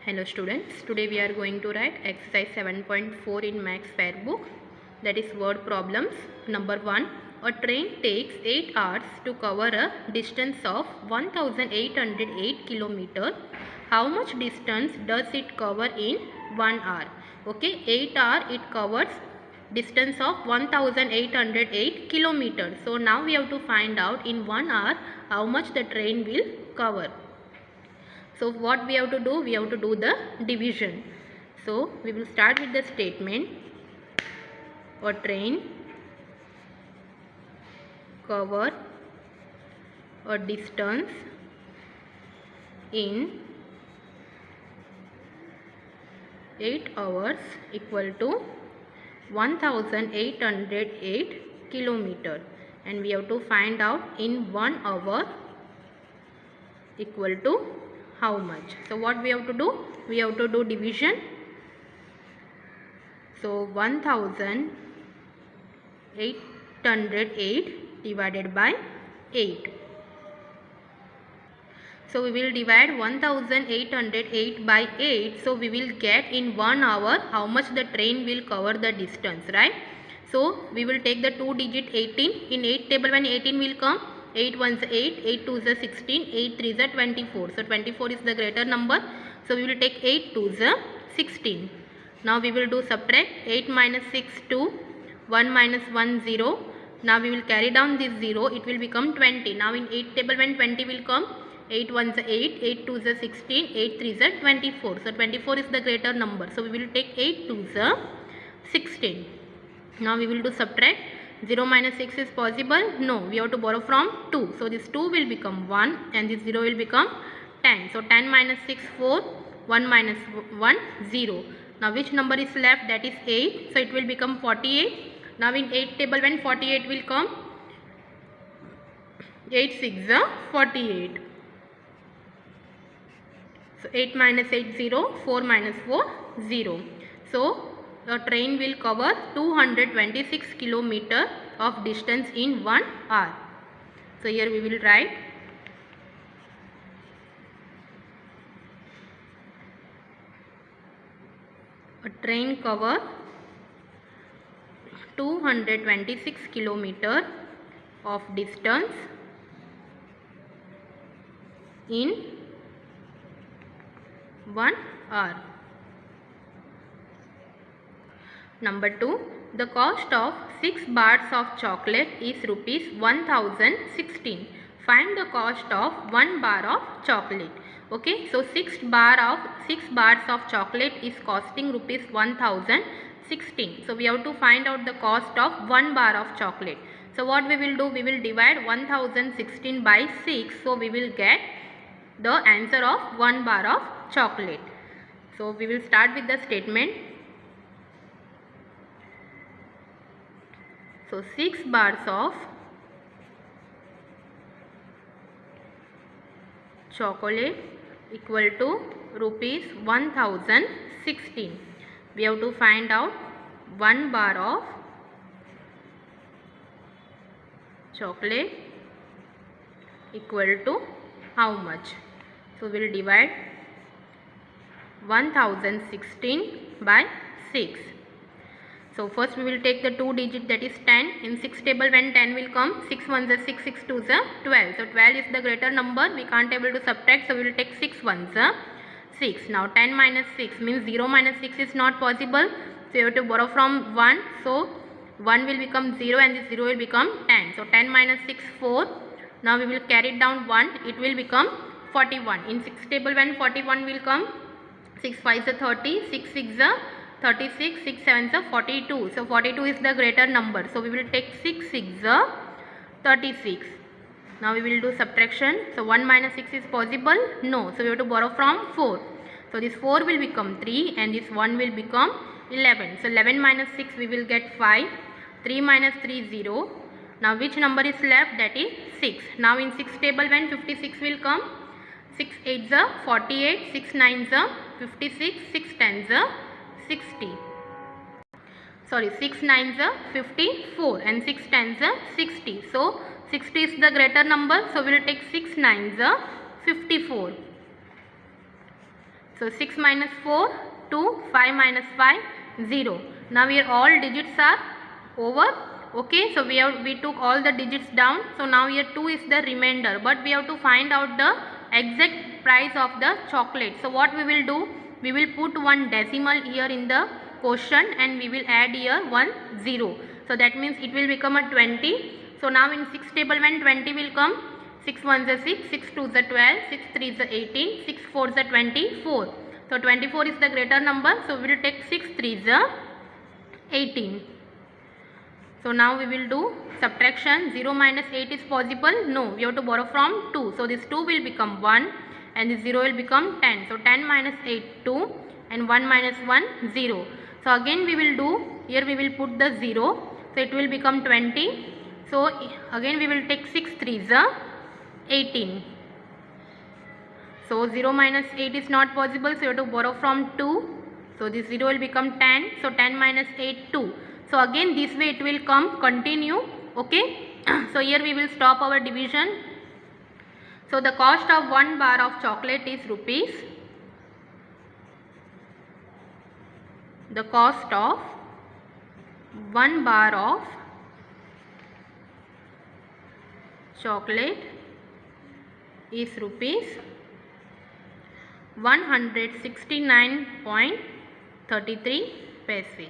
Hello students, today we are going to write exercise 7.4 in Max Fair book, that is word problems. Number 1, a train takes 8 hours to cover a distance of 1808 kilometer. How much distance does it cover in 1 hour? Okay, 8 hour it covers distance of 1808 kilometers. So now we have to find out in 1 hour how much the train will cover. So what we have to do? We have to do the division. So we will start with the statement. A train cover a distance in 8 hours equal to 1808 kilometer, and we have to find out in 1 hour equal to how much. So what we have to do? We have to do division. So 1808 divided by 8. So we will divide 1808 by 8. So we will get in 1 hour how much the train will cover the distance, right? So we will take the 2 digit 18. In 8 table when 18 will come, 8 1 is 8, 8 2 is 16, 8 3 is 24. So 24 is the greater number. So we will take 8 2 is 16. Now we will do subtract. 8 minus 6 2, 1 minus 1 0. Now we will carry down this 0. It will become 20. Now in 8 table when 20 will come, 8 1 is 8, 8 2 is 16, 8 3 is 24. So 24 is the greater number. So we will take 8 2 is 16. Now we will do subtract. 0 minus 6 is possible? No, we have to borrow from 2. So this 2 will become 1 and this 0 will become 10. So 10 minus 6 4, 1 minus 1 0. Now which number is left? That is 8. So it will become 48. Now in 8 table when 48 will come, 8 6 is 48. So 8 minus 8 0, 4 minus 4 0. So the train will cover 226 kilometer of distance in 1 hour. So here we will write a train cover 226 kilometer of distance in 1 hour. Number 2, the cost of 6 bars of chocolate is rupees 1016. Find the cost of 1 bar of chocolate. Okay, so 6 bars of chocolate is costing rupees 1016. So we have to find out the cost of 1 bar of chocolate. So what we will do? We will divide 1016 by 6. So we will get the answer of 1 bar of chocolate. So we will start with the statement. So 6 bars of chocolate equal to rupees 1016. We have to find out 1 bar of chocolate equal to how much. So we will divide 1016 by 6. So first we will take the 2 digit, that is 10. In 6 table when 10 will come, 6 1 is 6, 6 2 is 12. So 12 is the greater number. We can't able to subtract. So we will take 6 1 is 6. Now 10 minus 6 means 0 minus 6 is not possible. So you have to borrow from 1. So 1 will become 0 and this 0 will become 10. So 10 minus 6 4. Now we will carry it down 1. It will become 41. In 6 table when 41 will come, 6 5 is 30, 6 6 is 36, 6 7 is 42. So 42 is the greater number. So we will take 6 6 is 36. Now we will do subtraction. So 1 minus 6 is possible? No. So we have to borrow from 4. So this 4 will become 3 and this 1 will become 11. So 11 minus 6 we will get 5. 3 minus 3 0. Now which number is left? That is 6. Now in 6 table when 56 will come, 6 8 is 48, 6 9 is 56, 6 10 is 60. Sorry, 6 9 is 54 and 6 10 is 60. So 60 is the greater number. So we will take 6 9 is 54. So 6 minus 4, 2, 5 minus 5, 0. Now here all digits are over. Okay, so we took all the digits down. So now here 2 is the remainder, but we have to find out the exact price of the chocolate. So what we will do? We will put one decimal here in the question and we will add here 1 0. So that means it will become a 20. So now in 6 table when 20 will come, 6 1 is 6, 6 2 is 12, 6 3 is 18, 6 4 is 24. So 24 is the greater number. So we will take 6 3 is 18. So now we will do subtraction. 0 minus 8 is possible? No, we have to borrow from 2. So this 2 will become 1 and this 0 will become 10. So 10 minus 8 2 and 1 minus 1 0. So again we will do, here we will put the 0. So it will become 20. So again we will take 6 3 is 18. So 0 minus 8 is not possible. So you have to borrow from 2. So this 0 will become 10. So 10 minus 8 2. So again this way it will come continue. Okay. So here we will stop our division. So the cost of 1 bar of chocolate is rupees. The cost of 1 bar of chocolate is rupees 169.33 paise.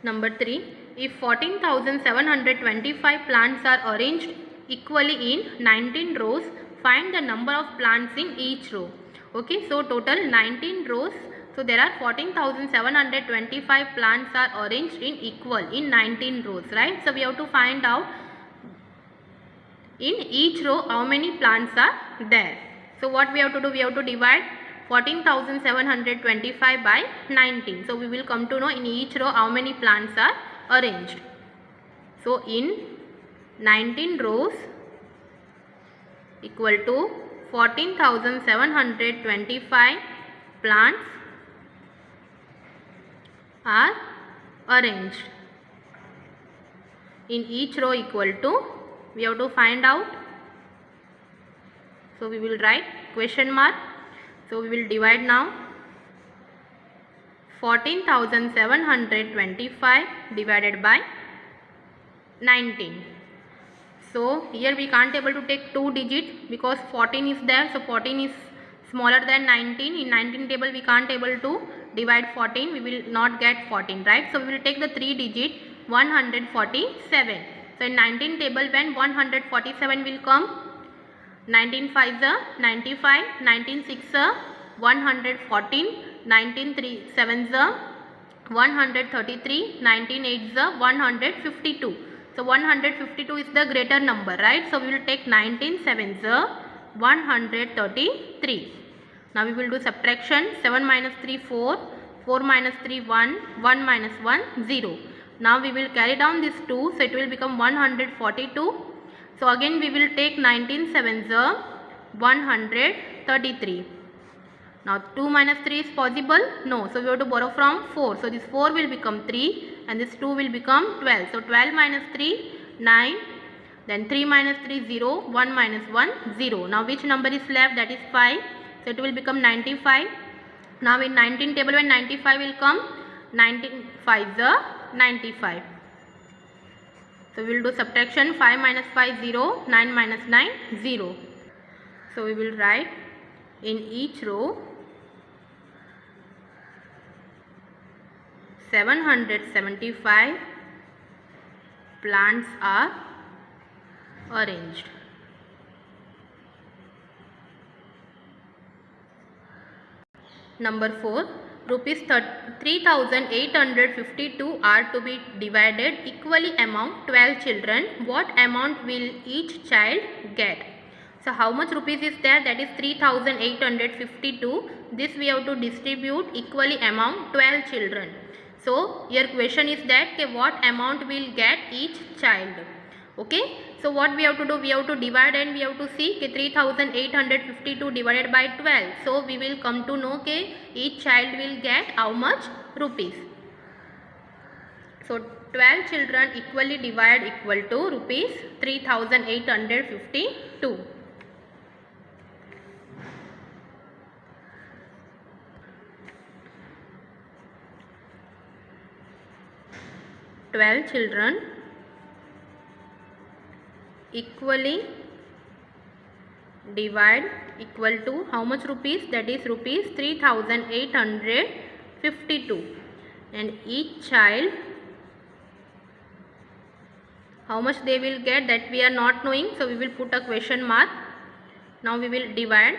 Number 3. If 14,725 plants are arranged equally in 19 rows, find the number of plants in each row. Okay, so total 19 rows. So there are 14,725 plants are arranged in equal in 19 rows, right? So we have to find out in each row how many plants are there. So what we have to do? We have to divide 14,725 by 19. So we will come to know in each row how many plants are arranged. So in 19 rows equal to 14,725 plants are arranged. In each row equal to, we have to find out. So we will write question mark. So we will divide now 14,725 divided by 19. So here we can't able to take 2 digits because 14 is there. So 14 is smaller than 19. In 19 table we can't able to divide 14. We will not get 14, right? So we will take the 3 digit 147. So in 19 table when 147 will come, 19 5 is 95, 19 6 is 114, 19 3 7 is 133, 19 8 is 152. So 152 is the greater number, right? So we will take 19 7 is 133. Now we will do subtraction. 7 minus 3 4, 4 minus 3 1, 1 minus 1 0. Now we will carry down this 2, so it will become 142. So again we will take 19 7 is 133. Now 2 minus 3 is possible? No. So we have to borrow from 4. So this 4 will become 3 and this 2 will become 12. So 12 minus 3 9. Then 3 minus 3 0. 1 minus 1 0. Now which number is left? That is 5. So it will become 95. Now in 19 table when 95 will come, 19 5 is 95. So we will do subtraction. 5 minus 5 0. 9 minus 9 0. So we will write in each row 775 plants are arranged. Number 4. Rupees 3,852 are to be divided equally among 12 children. What amount will each child get? So how much rupees is there? That is 3,852. This we have to distribute equally among 12 children. So your question is that what amount will get each child. Okay. So what we have to do? We have to divide and we have to see 3,852 divided by 12. So we will come to know each child will get how much rupees. So 12 children equally divide equal to rupees 3,852. 12 children equally divide equal to how much rupees? That is rupees 3852, and each child how much they will get, that we are not knowing, so we will put a question mark. Now we will divide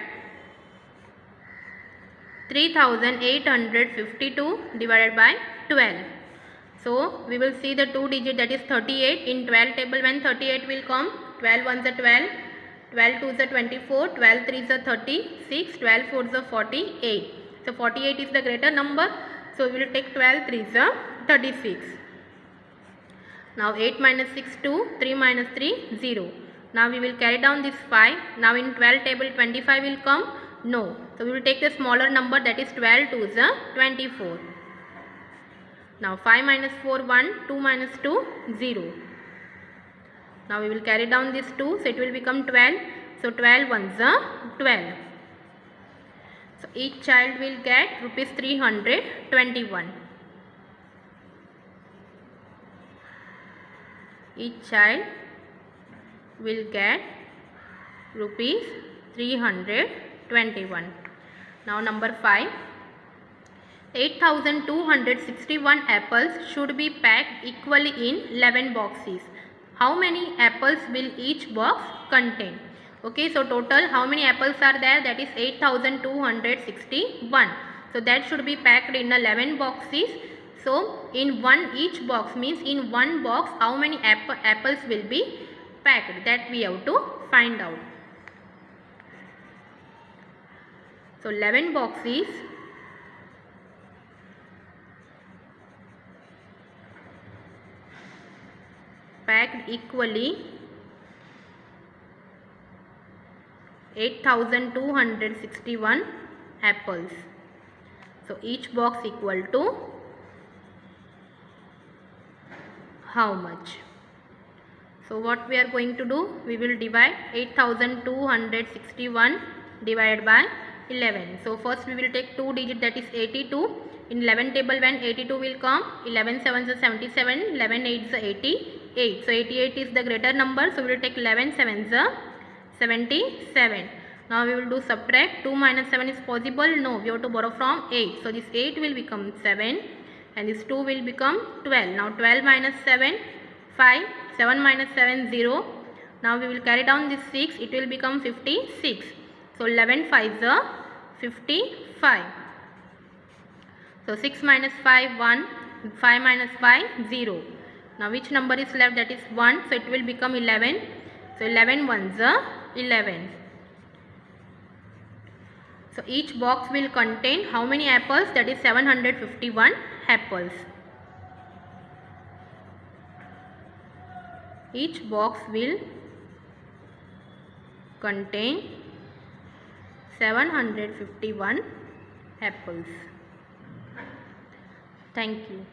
3852 divided by 12. So we will see the two digit, that is 38 in 12 table. When 38 will come, 12 ones are 12, 12 twos are 24, 12 threes are 36, 12 fours are 48. So 48 is the greater number, so we will take 12 threes are 36. Now 8 minus 6 2, 3 minus 3 0. Now we will carry down this 5. Now in 12 table 25 will come? No. So we will take the smaller number, that is 12 twos are 24. Now 5 minus 4 1, 2 minus 2 0. Now we will carry down this 2, so it will become 12. So 12 ones are 12. So each child will get rupees 321. Each child will get rupees 321. Now number 5. 8,261 apples should be packed equally in 11 boxes. How many apples will each box contain? Okay, so total how many apples are there? That is 8,261. So that should be packed in 11 boxes. So in each box means in one box how many apples will be packed, that we have to find out. So 11 boxes packed equally 8,261 apples. So each box equal to how much? So what we are going to do, we will divide 8,261 divided by 11. So first we will take two digit, that is 82. In 11 table when 82 will come, 11 sevens are 77, 11 eights are 88. So 88 is the greater number, so we will take 11 sevens are 77. Now we will do subtract. 2 minus 7 is possible? No, we have to borrow from 8. So this 8 will become 7 and this 2 will become 12. Now 12 minus 7, 5. 7 minus 7, 0. Now we will carry down this 6, it will become 56. So 11 5s are 55. So 6 minus 5, 1. 5 minus 5, 0. Now which number is left? That is 1. So it will become 11. So 11 ones are 11. So each box will contain how many apples? That is 751 apples. Each box will contain 751 apples. Thank you.